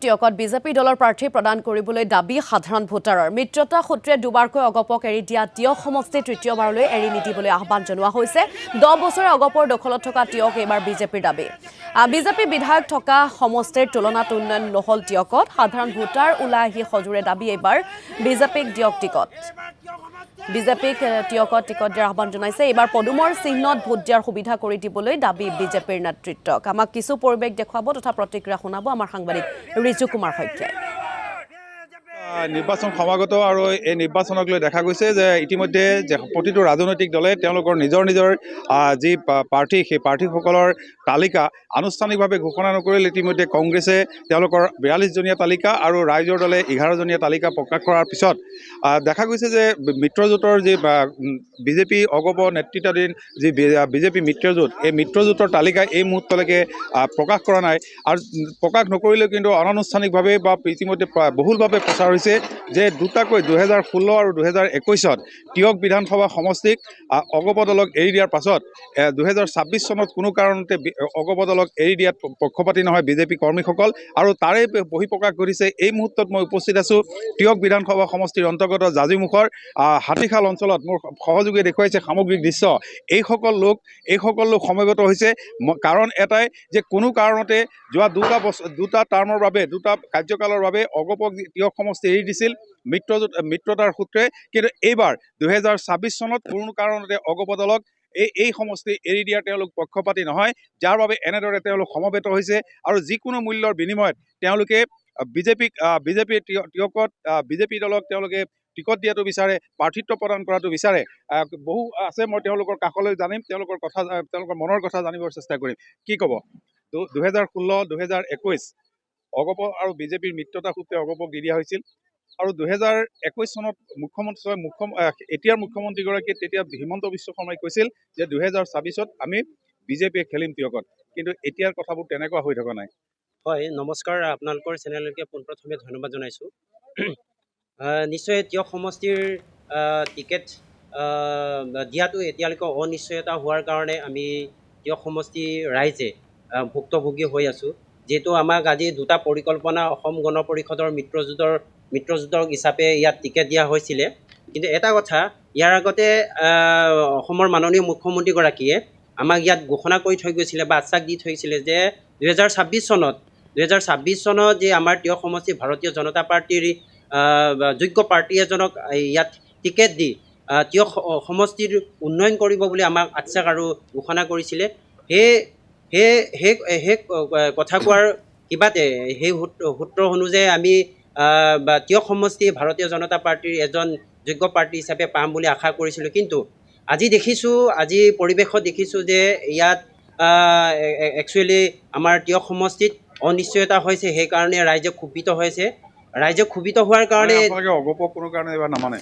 টিয়কত BJP দলৰ প্ৰাৰ্থী প্ৰদান কৰিবলৈ দাবী সাধাৰণ ভোটাৰৰ মিত্ৰতা সূত্ৰে দুবাৰকৈ অগপক এৰি দিয়া টিয়ক সমষ্টি তৃতীয়বাৰলৈ এৰি নিদিবলৈ আহ্বান জনোৱা হৈছে 10 বছৰে অগপৰ দখলত থকা টিয়ক এইবাৰ বিজেপিৰ দাবী বিজেপি বিধায়ক থকা সমষ্টিৰ তুলনাত উন্নয়ন নহল টিয়কত সাধাৰণ ভোটাৰ ওলাই আহি সজুৰে দাবী এইবাৰ বিজেপিক দিয়ক টিকট বিজেপিক টিয়কত টিকট দিয়াৰ আহ্বান জনাইছে এইবাৰ পদুমৰ চিহ্নত ভোট দিয়াৰ সুবিধা কৰি দিবলৈ দাবী বিজেপিৰ নেতৃত্বক আমাক কিছু পৰিৱেশ দেখুৱাব তথা প্ৰতিক্ৰিয়া শুনাব আমাৰ সাংবাদিক ৰিজু কুমাৰ শইকীয়াই নিৰ্বাচন সমাগত আৰু এই নিৰ্বাচনক লৈ দেখা গৈছে যে ইতিমধ্যে যে প্ৰতিটো ৰাজনৈতিক দলে তেওঁলোকৰ নিজৰ যি প্ৰাৰ্থী সেই প্ৰাৰ্থীসকলৰ তালিকা আনুষ্ঠানিকভাৱে ঘোষণা নকৰিলে ইতিমধ্যে কংগ্ৰেছে তেওঁলোকৰ 42জনীয়া তালিকা আৰু ৰাইজৰ দলে 11জনীয়া তালিকা প্ৰকাশ কৰাৰ পিছত দেখা গৈছে যে মিত্ৰজোঁটৰ যি বিজেপি অগপ নেতৃত্বাধীন যি বিজেপি মিত্ৰজোঁট এই মিত্ৰজোঁটৰ তালিকা এই মুহূৰ্তলৈকে প্ৰকাশ কৰা নাই আৰু প্ৰকাশ নকৰিলেও কিন্তু অনানুষ্ঠানিকভাৱে বা ইতিমধ্যে বহুলভাৱে প্ৰচাৰ হৈছে যে দুটাকৈ 2016 আৰু 2021ত টিয়ক বিধানসভা সমষ্টিক অগপ দলক এৰি দিয়াৰ পাছত 2026 চনত কোনো কাৰণতে অগপ দলক এৰি দিয়াত পক্ষপাতী নহয় বিজেপি কৰ্মীসকল আৰু তাৰে বহিঃপ্ৰকাশ ঘটিছে এই মুহূৰ্তত মই উপস্থিত আছোঁ টিয়ক বিধানসভা সমষ্টিৰ অন্তৰ্গত জাজিমুখৰ হাতীশাল অঞ্চলত মোৰ সহযোগী দেখুৱাইছে সামগ্ৰিক দৃশ্য এইসকল লোক সমবেত হৈছে কাৰণ এটাই যে কোনো কাৰণতে যোৱা দুটা টাৰ্মৰ বাবে দুটা কাৰ্যকালৰ বাবে অগপক টিয়ক সমষ্টি এৰি দিছিল মিত্ৰতাৰ সূত্ৰে কিন্তু এইবাৰ 2026 চনত কোনো কাৰণতে অগপ দলক এই সমষ্টি এৰি দিয়াৰ তেওঁলোক পক্ষপাতী নহয় যাৰ বাবে এনেদৰে তেওঁলোক সমবেত হৈছে আৰু যিকোনো মূল্যৰ বিনিময়ত তেওঁলোকে বিজেপি দলক তেওঁলোকে টিকট দিয়াটো বিচাৰে প্ৰাৰ্থিত্ব প্ৰদান কৰাটো বিচাৰে বহু আছে মই তেওঁলোকৰ কাষলৈ জানিম তেওঁলোকৰ মনৰ কথা জানিবৰ চেষ্টা কৰিম কি ক'ব 2016 2021 অগপ আৰু বিজেপিৰ মিত্ৰতা সূত্ৰে অগপক দি দিয়া হৈছিল আৰু 2021 চনত এতিয়াৰ মুখ্যমন্ত্ৰীগৰাকীয়ে তেতিয়া হিমন্ত বিশ্ব শৰ্মাই কৈছিল যে 2026ত আমি বিজেপিয়ে খেলিম টিয়কত কিন্তু এতিয়াৰ কথাবোৰ তেনেকুৱা হৈ থকা নাই হয় নমস্কাৰ আপোনালোকৰ চেনেললৈকে পোনপ্ৰথমে ধন্যবাদ জনাইছোঁ নিশ্চয় টিয়ক সমষ্টিৰ টিকেট দিয়াটো এতিয়ালৈকে অনিশ্চয়তা হোৱাৰ কাৰণে আমি টিয়ক সমষ্টি ৰাইজে ভুক্তভোগী হৈ আছোঁ যিহেতু আমাক আজি দুটা পৰিকল্পনা অসম গণ পৰিষদৰ মিত্ৰজোঁটৰ হিচাপে ইয়াত টিকেট দিয়া হৈছিলে কিন্তু এটা কথা ইয়াৰ আগতে অসমৰ মাননীয় মুখ্যমন্ত্ৰীগৰাকীয়ে আমাক ইয়াত ঘোষণা কৰি থৈ গৈছিলে বা আশ্বাস দি থৈছিলে যে 2026 চনত যে আমাৰ টিয়ক সমষ্টি ভাৰতীয় জনতা পাৰ্টীৰ যোগ্য প্ৰাৰ্থী এজনক ইয়াত টিকেট দি টিয়ক সমষ্টিৰ উন্নয়ন কৰিব বুলি আমাক আশ্বাস আৰু ঘোষণা কৰিছিলে সেই কথা কোৱাৰ কিবাতে সেই সূত্ৰ অনুযায়ী আমি টিয়ক সমষ্টি ভাৰতীয় জনতা পাৰ্টীৰ এজন যোগ্য প্ৰাৰ্থী হিচাপে পাম বুলি আশা কৰিছিলোঁ কিন্তু আজি পৰিৱেশত দেখিছোঁ যে ইয়াত একচুৱেলি আমাৰ টিয়ক সমষ্টিত অনিশ্চয়তা হৈছে সেইকাৰণে ৰাইজে ক্ষুব্ধ হৈছে হোৱাৰ কাৰণে অগপক কোনো কাৰণে এবাৰ নামানে